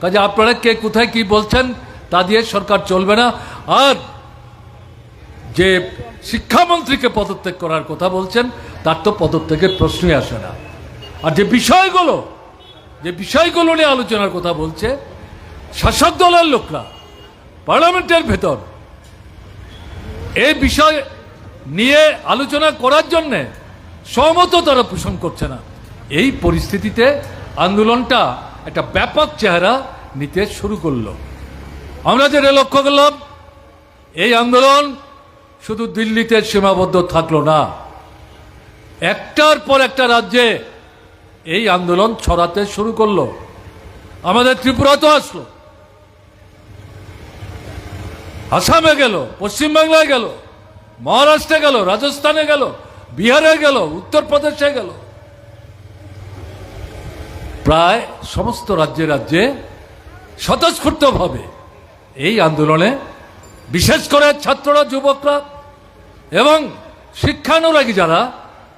কাজে আপনারা কে কোথায় কি বলছেন তা দিয়ে সরকার চলবে না। আর যে শিক্ষামন্ত্রীকে পদত্যাগ করার কথা বলছেন তার তো পদত্যাগের প্রশ্নই আসে না। আর যে বিষয়গুলো নিয়ে আলোচনার কথা বলছে শাসক দলের লোকরা পার্লামেন্টের ভেতর এই বিষয় নিয়ে আলোচনা করার জন্য সহমত তারা পোষণ করছে না। এই পরিস্থিতিতে আন্দোলনটা একটা ব্যাপক চেহারা নিতে শুরু করলো। আমরা যেটা লক্ষ্য করলাম, এই আন্দোলন শুধু দিল্লিতে সীমাবদ্ধ থাকলো না, একটার পর একটা রাজ্যে এই আন্দোলন ছড়াতে শুরু করলো। আমাদের ত্রিপুরাতেও আসলো, আসামে গেল, পশ্চিমবাংলায় গেল, মহারাষ্ট্রে গেল, রাজস্থানে গেল, বিহারে গেল, উত্তরপ্রদেশে গেল, প্রায় সমস্ত রাজ্যে রাজ্যে স্বতঃস্ফূর্তভাবে এই আন্দোলনে বিশেষ করে ছাত্ররা, যুবকরা এবং শিক্ষানুরাগী যারা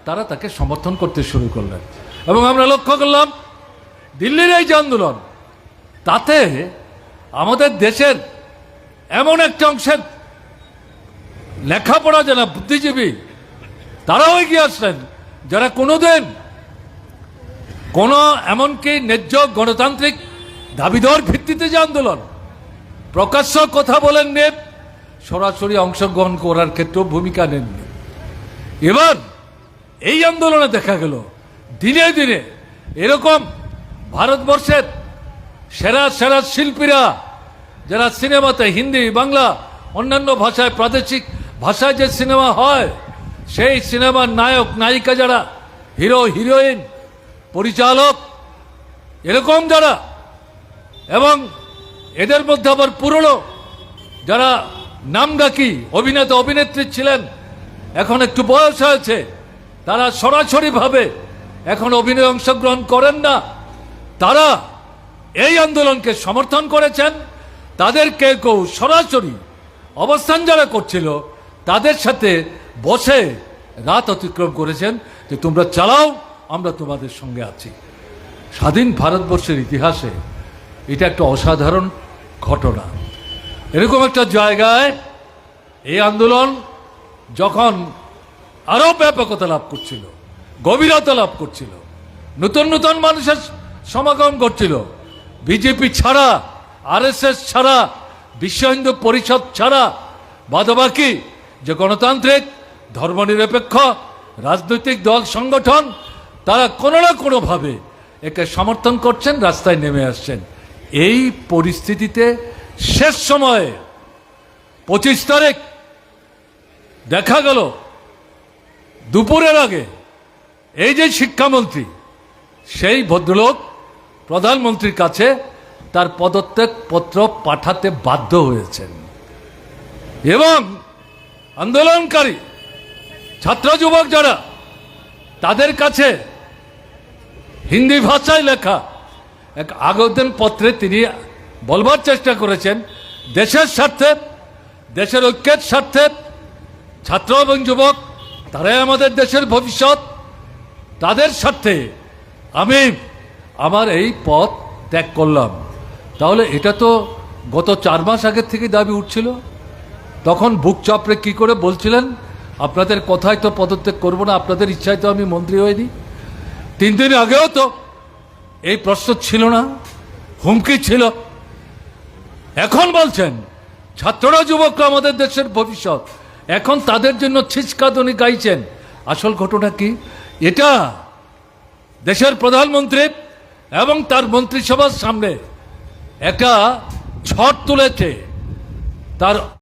তারা তাকে সমর্থন করতে শুরু করলেন। এবং আমরা লক্ষ্য করলাম দিল্লির এই যে আন্দোলন, তাতে আমাদের দেশের এমন একটা অংশের লেখাপড়া যারা বুদ্ধিজীবী তারাও এগিয়ে আসলেন, যারা কোনোদিন কোনো এমনকি ন্যায্য গণতান্ত্রিক দাবিদার ভিত্তিতে যে আন্দোলন প্রকাশ্য কথা বলেননি, সরাসরি অংশগ্রহণ করার ক্ষেত্রেও ভূমিকা নেননি। এবার এই আন্দোলনে দেখা গেল দিনে দিনে এরকম ভারতবর্ষের সেরা সেরা শিল্পীরা যারা সিনেমাতে হিন্দি, বাংলা, অন্যান্য ভাষায়, প্রাদেশিক ভাষায় যে সিনেমা হয় সেই সিনেমার নায়ক নায়িকা যারা, হিরো হিরোইন, পরিচালক, এরকম যারা, এবং এদের মধ্যে আবার পুরনো যারা নামডাকি অভিনেতা অভিনেত্রী ছিলেন, এখন একটু বয়স হয়েছে, তারা সরাসরিভাবে এখন অভিনয়ে অংশগ্রহণ করেন না, তারা এই আন্দোলনকে সমর্থন করেছেন। তাদের কেউ কেউ সরাসরি অবস্থান যারা করছিল তাদের সাথে বসে রাত অতিক্রম করেছেন যে তোমরা চালাও, আমরা তোমাদের সঙ্গে আছি। স্বাধীন ভারতবর্ষের ইতিহাসে এটা একটা অসাধারণ ঘটনা। এরকম একটা জায়গায় এই আন্দোলন যখন আরো ব্যাপকতা লাভ করছিল, গভীরতা লাভ করছিল, নতুন নতুন মানুষের সমাগম করছিল, বিজেপি ছাড়া, আরএসএস ছাড়া, বিশ্ব হিন্দু পরিষদ ছাড়া বাদবাকি যে গণতান্ত্রিক ধর্মনিরপেক্ষ রাজনৈতিক দল সংগঠন তারা কোনো না কোনোভাবে একে সমর্থন করছেন, রাস্তায় নেমে আসছেন। এই পরিস্থিতিতে শেষ সময়ে 25 তারিখ দেখা গেল দুপুরের আগে এই যে শিক্ষামন্ত্রী, সেই ভদ্রলোক প্রধানমন্ত্রীর কাছে তার পদত্যাগ পত্র পাঠাতে বাধ্য হয়েছেন এবং আন্দোলনকারী ছাত্র যুবক যারা, তাদের কাছে হিন্দি ভাষায় লেখা এক আবেদন পত্রে তিনি বলবার চেষ্টা করেছেন দেশের স্বার্থে, দেশের ঐক্যের স্বার্থে, ছাত্র এবং যুবক তারাই আমাদের দেশের ভবিষ্যৎ, তাদের স্বার্থে আমি আমার এই পথ ত্যাগ করলাম। তাহলে এটা তো গত 4 মাস আগের থেকে দাবি উঠছিল। তখন বুক চাপড়ে কি করে বলছিলেন আপনাদের কথায় তো পদত্যাগ করব না, আপনাদের ইচ্ছায় তো আমি মন্ত্রী হইনি। 3 দিন আগেও তো এই প্রশ্ন ছিল না, হুমকি ছিল। এখন বলছেন ছাত্ররা, যুবকরা আমাদের দেশের ভবিষ্যৎ, এখন তাদের জন্য ছিচকাদনি গাইছেন। আসল ঘটনা কি? এটা দেশের প্রধানমন্ত্রী এবং তার মন্ত্রিসভার সামনে একটা ঝড় তুলেছে তার